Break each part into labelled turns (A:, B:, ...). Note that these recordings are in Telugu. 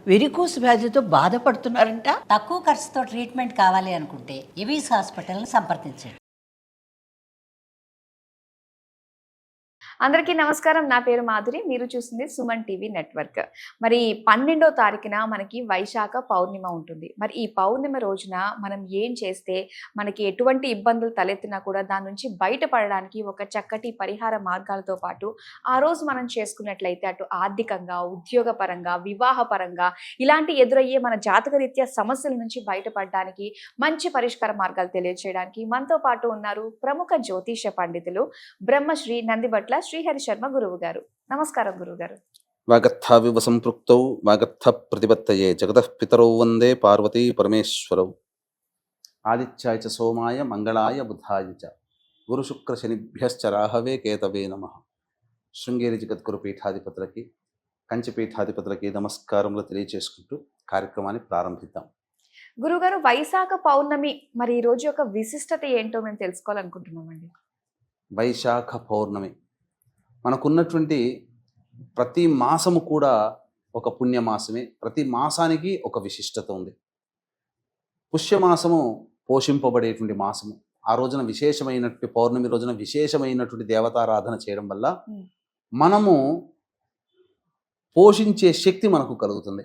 A: వెరికోస్ వ్యాధితో బాధపడుతున్నారంట.
B: తక్కువ ఖర్చుతో ట్రీట్మెంట్ కావాలి అనుకుంటే ఎవిస్ హాస్పిటల్ని సంప్రదించండి.
C: అందరికీ నమస్కారం. నా పేరు మాధురి. మీరు చూస్తుంది సుమన్ టీవీ నెట్వర్క్. మరి 12వ తారీఖున మనకి వైశాఖ పౌర్ణిమ ఉంటుంది. మరి ఈ పౌర్ణిమ రోజున మనం ఏం చేస్తే మనకి ఎటువంటి ఇబ్బందులు తలెత్తినా కూడా దాని నుంచి బయటపడడానికి ఒక చక్కటి పరిహార మార్గాలతో పాటు ఆ రోజు మనం చేసుకున్నట్లయితే అటు ఆర్థికంగా, ఉద్యోగపరంగా, వివాహపరంగా ఇలాంటి ఎదురయ్యే మన జాతకరీత్యా సమస్యల నుంచి బయటపడడానికి మంచి పరిష్కార మార్గాలు తెలియజేయడానికి మనతో పాటు ఉన్నారు ప్రముఖ జ్యోతిష పండితులు బ్రహ్మశ్రీ నందిబట్ల శ్రీహరి శర్మ గురువు గారు. నమస్కారం గురువు గారు.
D: వాగర్థావివ సంపృక్తౌ వాగర్థ ప్రతిపత్తయే జగతః పితరౌ వందే పార్వతీ పరమేశ్వరౌ. ఆదిత్యాయ చ సోమాయ మంగళాయ బుధాయ చ గురు శుక్ర శనిభ్యశ్చ రాహవే కేతవే నమః. శృంగేరి జగద్గురు పీఠాధిపతులకి, కంచి పీఠాధిపతులకి నమస్కారములు తెలియచేసుకుంటూ కార్యక్రమాన్ని ప్రారంభిద్దాం.
C: గురుగారు, వైశాఖ పౌర్ణమి మరి ఈ రోజు యొక్క విశిష్టత ఏంటో మేము తెలుసుకోవాలనుకుంటున్నామండి.
D: వైశాఖ పౌర్ణమి మనకున్నటువంటి ప్రతి మాసము కూడా ఒక పుణ్యమాసమే. ప్రతి మాసానికి ఒక విశిష్టత ఉంది. పుష్యమాసము పోషింపబడేటువంటి మాసము. ఆ రోజున విశేషమైనటువంటి పౌర్ణమి రోజున విశేషమైనటువంటి దేవతారాధన చేయడం వల్ల మనము పోషించే శక్తి మనకు కలుగుతుంది.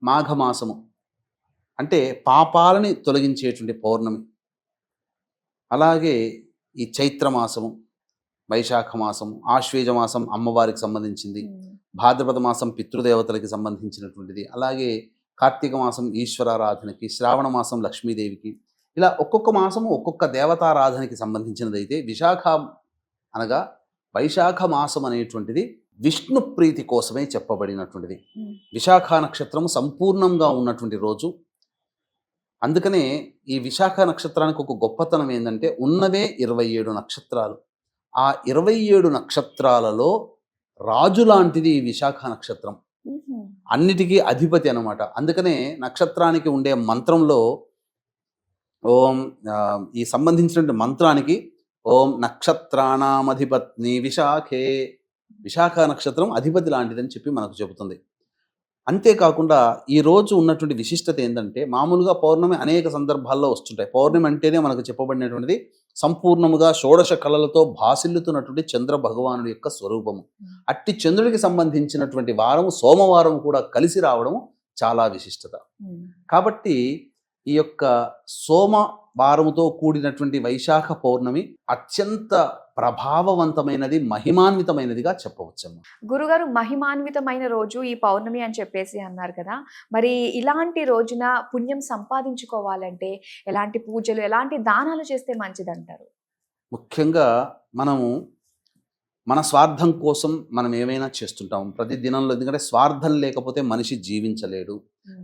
D: మాఘమాసము అంటే పాపాలని తొలగించేటువంటి పౌర్ణమి. అలాగే ఈ చైత్రమాసము, వైశాఖ మాసం, ఆశ్వేజ మాసం అమ్మవారికి సంబంధించింది, భాద్రపద మాసం పితృదేవతలకి సంబంధించినటువంటిది, అలాగే కార్తీక మాసం ఈశ్వరారాధనకి, శ్రావణ మాసం లక్ష్మీదేవికి, ఇలా ఒక్కొక్క మాసము ఒక్కొక్క దేవతారాధనకి సంబంధించినదైతే విశాఖ అనగా వైశాఖ మాసం అనేటువంటిది విష్ణు ప్రీతి కోసమే చెప్పబడినటువంటిది. విశాఖ నక్షత్రము సంపూర్ణంగా ఉన్నటువంటి రోజు. అందుకనే ఈ విశాఖ నక్షత్రానికి ఒక గొప్పతనం ఏంటంటే ఉన్నవే 27 నక్షత్రాలు. ఆ 27 నక్షత్రాలలో రాజు లాంటిది ఈ విశాఖ నక్షత్రం. అన్నిటికీ అధిపతి అనమాట. అందుకనే నక్షత్రానికి ఉండే మంత్రంలో ఈ సంబంధించినటువంటి మంత్రానికి ఓం నక్షత్రాణామధిపత్ని విశాఖే, విశాఖ నక్షత్రం అధిపతి లాంటిదని చెప్పి మనకు చెబుతుంది. అంతేకాకుండా ఈ రోజు ఉన్నటువంటి విశిష్టత ఏంటంటే, మామూలుగా పౌర్ణమి అనేక సందర్భాల్లో వస్తుంటాయి. పౌర్ణమి అంటేనే మనకు చెప్పబడినటువంటిది సంపూర్ణముగా షోడశ కళలతో భాసిల్లుతున్నటువంటి చంద్ర భగవానుడి యొక్క స్వరూపము. అట్టి చంద్రుడికి సంబంధించినటువంటి వారము సోమవారం కూడా కలిసి రావడం చాలా విశిష్టత. కాబట్టి ఈ యొక్క సోమవారముతో కూడినటువంటి వైశాఖ పౌర్ణమి అత్యంత ప్రభావవంతమైనది, మహిమాన్వితమైనదిగా చెప్పవచ్చమ్మా.
C: గురుగారు, మహిమాన్వితమైన రోజు ఈ పౌర్ణమి అని చెప్పేసి అన్నారు కదా. మరి ఇలాంటి రోజున పుణ్యం సంపాదించుకోవాలంటే ఎలాంటి పూజలు, ఎలాంటి దానాలు చేస్తే మంచిదంటారు?
D: ముఖ్యంగా మనము మన స్వార్థం కోసం మనం ఏమైనా చేస్తుంటాం ప్రతి దినంలో. ఎందుకంటే స్వార్థం లేకపోతే మనిషి జీవించలేడు.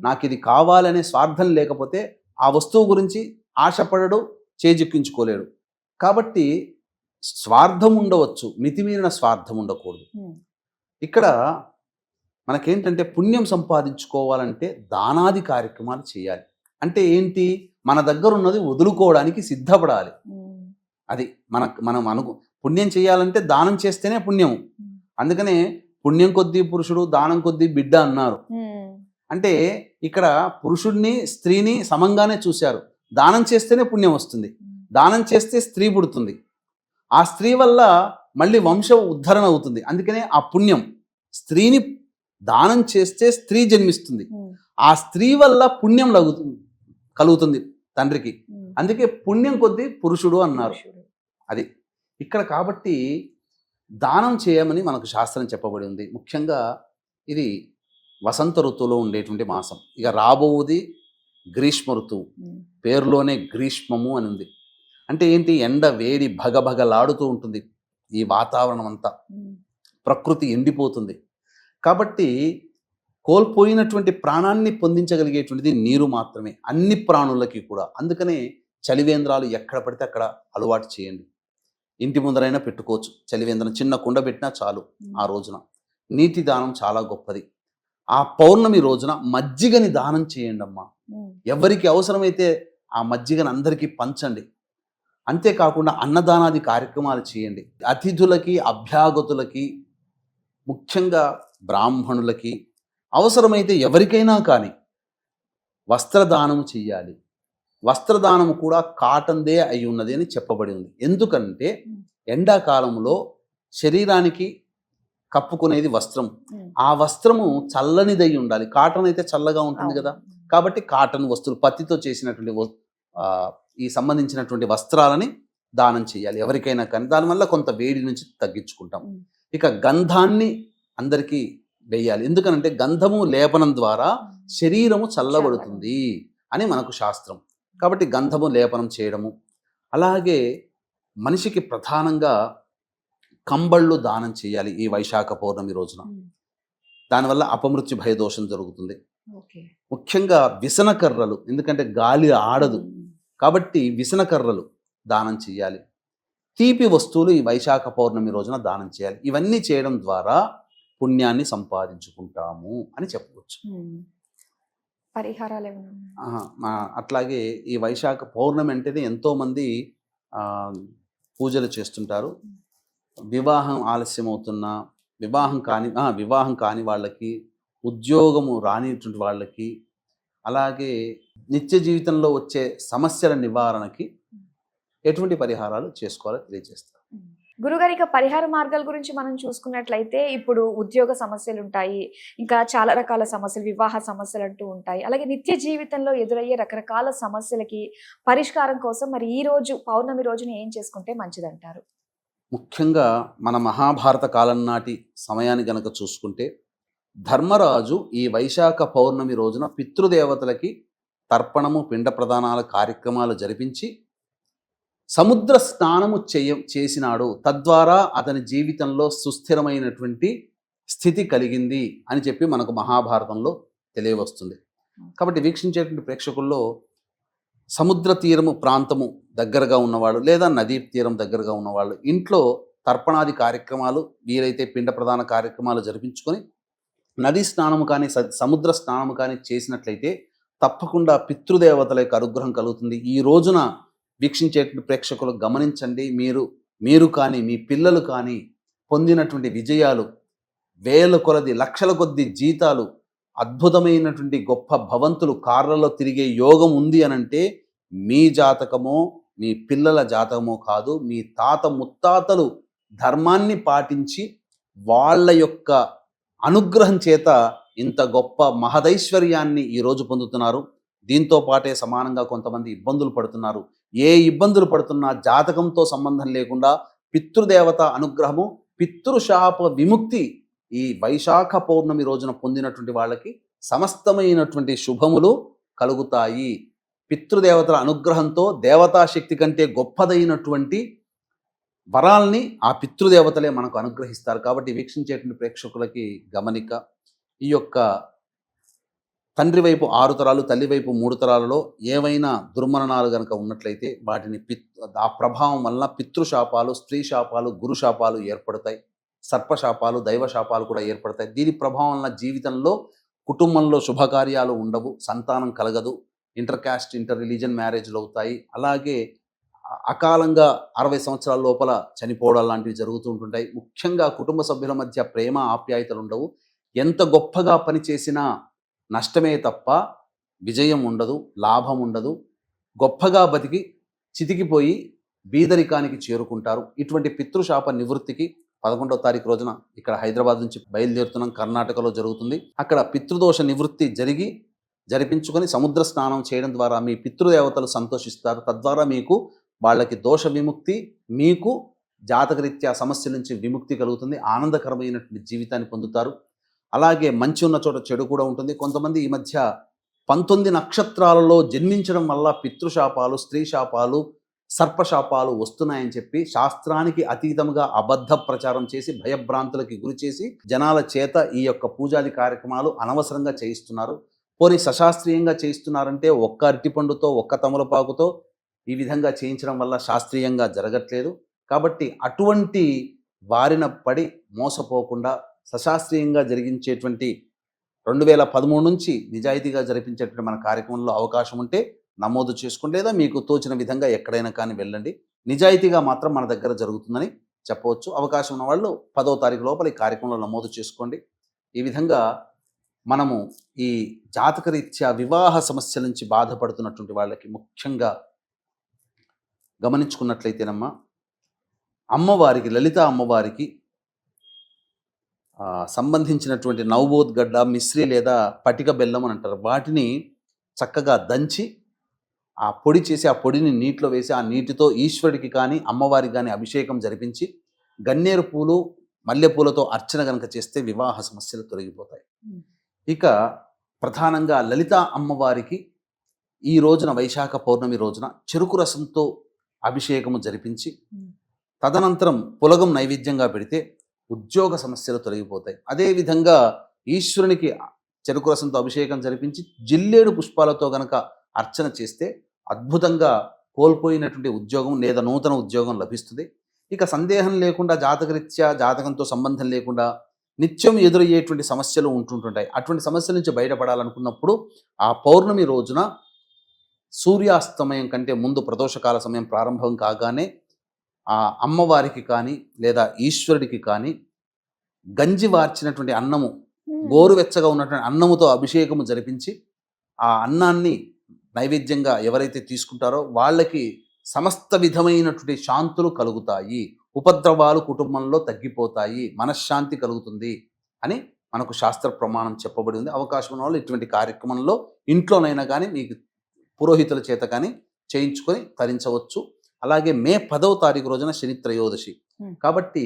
D: నాకు ఇది కావాలనే స్వార్థం లేకపోతే ఆ వస్తువు గురించి ఆశపడడు, చేజిక్కించుకోలేడు. కాబట్టి స్వార్థం ఉండవచ్చు, మితిమీరిన స్వార్థం ఉండకూడదు. ఇక్కడ మనకేంటంటే పుణ్యం సంపాదించుకోవాలంటే దానాది కార్యక్రమాలు చేయాలి. అంటే ఏంటి? మన దగ్గర ఉన్నది వదులుకోవడానికి సిద్ధపడాలి. అది మనం పుణ్యం చేయాలంటే దానం చేస్తేనే పుణ్యము. అందుకనే పుణ్యం కొద్దీ పురుషుడు, దానం కొద్దీ బిడ్డ అన్నారు. అంటే ఇక్కడ పురుషుడిని స్త్రీని సమంగానే చూశారు. దానం చేస్తేనే పుణ్యం వస్తుంది. దానం చేస్తే స్త్రీ పుడుతుంది. ఆ స్త్రీ వల్ల మళ్ళీ వంశ ఉద్ధరణ అవుతుంది. అందుకనే ఆ పుణ్యం, స్త్రీని దానం చేస్తే స్త్రీ జన్మిస్తుంది. ఆ స్త్రీ వల్ల పుణ్యం కలుగుతుంది తండ్రికి. అందుకే పుణ్యం కొద్దీ పురుషుడు అన్నారు. అది ఇక్కడ. కాబట్టి దానం చేయమని మనకు శాస్త్రం చెప్పబడి ఉంది. ముఖ్యంగా ఇది వసంత ఋతువులో ఉండేటువంటి మాసం. ఇక రాబోవుది గ్రీష్మ ఋతువు. పేరులోనే గ్రీష్మము అని ఉంది. అంటే ఏంటి? ఎండ వేడి భగభగలాడుతూ ఉంటుంది. ఈ వాతావరణం అంతా ప్రకృతి ఎండిపోతుంది. కాబట్టి కోల్పోయినటువంటి ప్రాణాన్ని పొందించగలిగేటువంటిది నీరు మాత్రమే అన్ని ప్రాణులకి కూడా. అందుకనే చలివేంద్రాలు ఎక్కడ పడితే అక్కడ అలవాటు చేయండి. ఇంటి ముందరైనా పెట్టుకోవచ్చు చలివేంద్రం. చిన్న కుండ పెట్టినా చాలు. ఆ రోజున నీటి దానం చాలా గొప్పది. ఆ పౌర్ణమి రోజున మజ్జిగని దానం చేయండి అమ్మా. ఎవరికి అవసరమైతే ఆ మజ్జిగని అందరికీ పంచండి. అంతేకాకుండా అన్నదానాది కార్యక్రమాలు చేయండి. అతిథులకి, అభ్యాగతులకి, ముఖ్యంగా బ్రాహ్మణులకి, అవసరమైతే ఎవరికైనా కానీ వస్త్రదానం చెయ్యాలి. వస్త్రదానం కూడా కాటన్దే అయి ఉన్నది అని చెప్పబడి ఉంది. ఎందుకంటే ఎండాకాలంలో శరీరానికి కప్పుకునేది వస్త్రం. ఆ వస్త్రము చల్లనిదై ఉండాలి. కాటన్ అయితే చల్లగా ఉంటుంది కదా. కాబట్టి కాటన్ వస్తువులు, పత్తితో చేసినటువంటి ఈ సంబంధించినటువంటి వస్త్రాలని దానం చేయాలి ఎవరికైనా కానీ. దానివల్ల కొంత వేడి నుంచి తగ్గించుకుంటాం. ఇక గంధాన్ని అందరికీ వేయాలి. ఎందుకనంటే గంధము లేపనం ద్వారా శరీరము చల్లబడుతుంది అని మనకు శాస్త్రం. కాబట్టి గంధము లేపనం చేయడము. అలాగే మనిషికి ప్రధానంగా కంబళ్ళు దానం చేయాలి ఈ వైశాఖ పౌర్ణమి రోజున. దానివల్ల అపమృత్యు భయదోషం జరుగుతుంది. ముఖ్యంగా విసనకర్రలు, ఎందుకంటే గాలి ఆడదు కాబట్టి విసనకర్రలు దానం చేయాలి. తీపి వస్తువులు ఈ వైశాఖ పౌర్ణమి రోజున దానం చేయాలి. ఇవన్నీ చేయడం ద్వారా పుణ్యాన్ని సంపాదించుకుంటాము అని చెప్పవచ్చు.
C: పరిహారాలు
D: అట్లాగే ఈ వైశాఖ పౌర్ణమి అంటేనే ఎంతోమంది పూజలు చేస్తుంటారు. వివాహం ఆలస్యం అవుతున్నా, వివాహం కాని వాళ్ళకి, ఉద్యోగము రానిటువంటి వాళ్ళకి, అలాగే నిత్య జీవితంలో వచ్చే సమస్యల నివారణకి ఎటువంటి పరిహారాలు చేసుకోవాలో తెలియజేస్తారు.
C: గురుగారు, ఇక పరిహార మార్గాల గురించి మనం చూసుకున్నట్లయితే ఇప్పుడు ఉద్యోగ సమస్యలు ఉంటాయి, ఇంకా చాలా రకాల సమస్యలు, వివాహ సమస్యలు అంటూ ఉంటాయి. అలాగే నిత్య జీవితంలో ఎదురయ్యే రకరకాల సమస్యలకి పరిష్కారం కోసం మరి ఈ రోజు పౌర్ణమి రోజున ఏం చేసుకుంటే మంచిదంటారు?
D: ముఖ్యంగా మన మహాభారత కాలం నాటి సమయాన్ని గనక చూసుకుంటే ధర్మరాజు ఈ వైశాఖ పౌర్ణమి రోజున పితృదేవతలకి తర్పణము, పిండ ప్రదానాల కార్యక్రమాలు జరిపించి సముద్ర స్నానము చేసినాడు. తద్వారా అతని జీవితంలో సుస్థిరమైనటువంటి స్థితి కలిగింది అని చెప్పి మనకు మహాభారతంలో తెలియవస్తుంది. కాబట్టి వీక్షించేటువంటి ప్రేక్షకుల్లో సముద్ర తీరము ప్రాంతము దగ్గరగా ఉన్నవాళ్ళు లేదా నదీ తీరం దగ్గరగా ఉన్నవాళ్ళు ఇంట్లో తర్పణాది కార్యక్రమాలు, వీలైతే పిండ ప్రదాన కార్యక్రమాలు జరిపించుకొని నదీ స్నానము కానీ సముద్ర స్నానము కానీ చేసినట్లయితే తప్పకుండా పితృదేవతల యొక్క అనుగ్రహం కలుగుతుంది. ఈ రోజున వీక్షించేటువంటి ప్రేక్షకులు గమనించండి, మీరు కానీ మీ పిల్లలు కానీ పొందినటువంటి విజయాలు, వేల కొలది లక్షల కొద్ది జీతాలు, అద్భుతమైనటువంటి గొప్ప భవంతులు, కార్లలో తిరిగే యోగం ఉంది అనంటే మీ జాతకమో మీ పిల్లల జాతకమో కాదు, మీ తాత ముత్తాతలు ధర్మాన్ని పాటించి వాళ్ళ యొక్క అనుగ్రహం చేత ఇంత గొప్ప మహదైశ్వర్యాన్ని ఈరోజు పొందుతున్నారు. దీంతో పాటే సమానంగా కొంతమంది ఇబ్బందులు పడుతున్నారు. ఏ ఇబ్బందులు పడుతున్నా జాతకంతో సంబంధం లేకుండా పితృదేవత అనుగ్రహము, పితృశాప విముక్తి ఈ వైశాఖ పౌర్ణమి రోజున పొందినటువంటి వాళ్ళకి సమస్తమైనటువంటి శుభములు కలుగుతాయి. పితృదేవతల అనుగ్రహంతో దేవతాశక్తి కంటే గొప్పదైనటువంటి వరాల్ని ఆ పితృదేవతలే మనకు అనుగ్రహిస్తారు. కాబట్టి వీక్షించేటువంటి ప్రేక్షకులకి గమనిక, ఈ యొక్క తండ్రి వైపు 6 తరాలు, తల్లి వైపు 3 తరాలలో ఏవైనా దుర్మరణాలు కనుక ఉన్నట్లయితే వాటిని ఆ ప్రభావం వలన పితృశాపాలు, స్త్రీ శాపాలు, గురు శాపాలు ఏర్పడతాయి. సర్పశాపాలు, దైవశాపాలు కూడా ఏర్పడతాయి. దీని ప్రభావం వలన జీవితంలో కుటుంబంలో శుభకార్యాలు ఉండవు, సంతానం కలగదు, ఇంటర్ క్యాస్ట్, ఇంటర్ రిలీజన్ మ్యారేజ్లు అవుతాయి. అలాగే అకాలంగా 60 సంవత్సరాల లోపల చనిపోవడం లాంటివి జరుగుతూ ఉంటుంటాయి. ముఖ్యంగా కుటుంబ సభ్యుల మధ్య ప్రేమ ఆప్యాయతలు ఉండవు. ఎంత గొప్పగా పనిచేసినా నష్టమే తప్ప విజయం ఉండదు, లాభం ఉండదు. గొప్పగా బతికి చితికిపోయి బీదరికానికి చేరుకుంటారు. ఇటువంటి పితృశాప నివృత్తికి 11వ తారీఖు రోజున ఇక్కడ హైదరాబాద్ నుంచి బయలుదేరుతున్నాం. కర్ణాటకలో జరుగుతుంది. అక్కడ పితృదోష నివృత్తి జరిపించుకొని సముద్ర స్నానం చేయడం ద్వారా మీ పితృదేవతలు సంతోషిస్తారు. తద్వారా మీకు వాళ్ళకి దోష విముక్తి, మీకు జాతకరీత్యా సమస్యల నుంచి విముక్తి కలుగుతుంది. ఆనందకరమైనటువంటి జీవితాన్ని పొందుతారు. అలాగే మంచి ఉన్న చోట చెడు కూడా ఉంటుంది. కొంతమంది ఈ మధ్య 19 నక్షత్రాలలో జన్మించడం వల్ల పితృశాపాలు, స్త్రీ శాపాలు, సర్పశాపాలు వస్తున్నాయని చెప్పి శాస్త్రానికి అతీతంగా అబద్ధ ప్రచారం చేసి భయభ్రాంతులకి గురి చేసి జనాల చేత ఈ యొక్క పూజాది కార్యక్రమాలు అనవసరంగా చేయిస్తున్నారు. పోనీ సశాస్త్రీయంగా చేయిస్తున్నారంటే ఒక్క అరటిపండుతో, ఒక్క తమలపాకుతో ఈ విధంగా చేయించడం వల్ల శాస్త్రీయంగా జరగట్లేదు. కాబట్టి అటువంటి వారిన పడి మోసపోకుండా సశాస్త్రీయంగా జరిగించేటువంటి 2013 నుంచి నిజాయితీగా జరిపించేటువంటి మన కార్యక్రమంలో అవకాశం ఉంటే నమోదు చేసుకోండి, లేదా మీకు తోచిన విధంగా ఎక్కడైనా కానీ వెళ్ళండి. నిజాయితీగా మాత్రం మన దగ్గర జరుగుతుందని చెప్పవచ్చు. అవకాశం ఉన్న వాళ్ళు 10వ తారీఖు లోపల ఈ కార్యక్రమంలో నమోదు చేసుకోండి. ఈ విధంగా మనము ఈ జాతకరీత్యా వివాహ సమస్యల నుంచి బాధపడుతున్నటువంటి వాళ్ళకి ముఖ్యంగా గమనించుకున్నట్లయితేనమ్మా, అమ్మవారికి, లలిత అమ్మవారికి సంబంధించినటువంటి నవబోద్గడ్డ, మిశ్రి లేదా పటిక బెల్లం అని అంటారు, వాటిని చక్కగా దంచి ఆ పొడి చేసి ఆ పొడిని నీటిలో వేసి ఆ నీటితో ఈశ్వరుడికి కానీ అమ్మవారికి కానీ అభిషేకం జరిపించి గన్నేరు పూలు, మల్లెపూలతో అర్చన గనక చేస్తే వివాహ సమస్యలు తొలగిపోతాయి. ఇక ప్రధానంగా లలిత అమ్మవారికి ఈ రోజున, వైశాఖ పౌర్ణమి రోజున చెరుకు రసంతో అభిషేకము జరిపించి తదనంతరం పులగం నైవేద్యంగా పెడితే ఉద్యోగ సమస్యలు తొలగిపోతాయి. అదేవిధంగా ఈశ్వరునికి చెరుకు రసంతో అభిషేకం జరిపించి జిల్లేడు పుష్పాలతో గనక అర్చన చేస్తే అద్భుతంగా కోల్పోయినటువంటి ఉద్యోగం లేదా నూతన ఉద్యోగం లభిస్తుంది. ఇక సందేహం లేకుండా జాతకరీత్యా, జాతకంతో సంబంధం లేకుండా నిత్యం ఎదురయ్యేటువంటి సమస్యలు ఉంటుంటాయి. అటువంటి సమస్యల నుంచి బయటపడాలనుకున్నప్పుడు ఆ పౌర్ణమి రోజున సూర్యాస్తమయం కంటే ముందు ప్రదోషకాల సమయం ప్రారంభం కాగానే ఆ అమ్మవారికి కానీ లేదా ఈశ్వరుడికి కానీ గంజి వార్చినటువంటి అన్నము, గోరువెచ్చగా ఉన్నటువంటి అన్నముతో అభిషేకము జరిపించి ఆ అన్నాన్ని నైవేద్యంగా ఎవరైతే తీసుకుంటారో వాళ్ళకి సమస్త విధమైనటువంటి శాంతులు కలుగుతాయి, ఉపద్రవాలు కుటుంబంలో తగ్గిపోతాయి, మనశ్శాంతి కలుగుతుంది అని మనకు శాస్త్ర ప్రమాణం చెప్పబడి ఉంది. అవకాశం ఉన్న వాళ్ళు ఇటువంటి కార్యక్రమంలో ఇంట్లోనైనా కానీ మీకు పురోహితుల చేత కానీ చేయించుకొని తరించవచ్చు. అలాగే మే 10వ తారీఖు రోజున శని త్రయోదశి కాబట్టి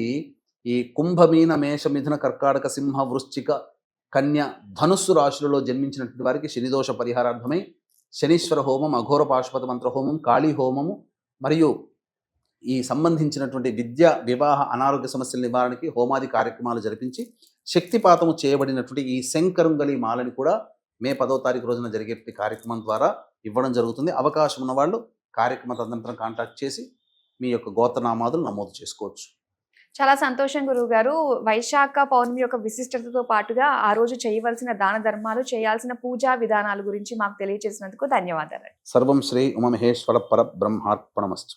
D: ఈ కుంభమీన, మేష, మిథున, కర్కాటక, సింహ, వృశ్చిక, కన్య, ధనుస్సు రాశులలో జన్మించినటువంటి వారికి శనిదోష పరిహారార్థమై శనీశ్వర హోమం, అఘోర పాశుపత మంత్ర హోమం, కాళీ హోమము మరియు ఈ సంబంధించినటువంటి విద్య, వివాహ, అనారోగ్య సమస్యల నివారణకి హోమాది కార్యక్రమాలు జరిపించి శక్తిపాతము చేయబడినటువంటి ఈ శంకరుంగలి మాలని కూడా మే 10వ తారీఖు రోజున జరిగే కార్యక్రమం ద్వారా ఇవ్వడం జరుగుతుంది. అవకాశం ఉన్న వాళ్ళు కార్యక్రమ తదనంతరం కాంటాక్ట్ చేసి మీ యొక్క గోత్రనామాదులు నమోదు చేసుకోవచ్చు.
C: చాలా సంతోషం గురువు గారు. వైశాఖ పౌర్ణమి యొక్క విశిష్టతతో పాటుగా ఆ రోజు చేయవలసిన దాన ధర్మాలు, చేయాల్సిన పూజా విధానాల గురించి మాకు తెలియజేసినందుకు ధన్యవాదాలు.
D: సర్వం శ్రీ ఉమామహేశ్వర పరబ్రహ్మార్పణమస్తు.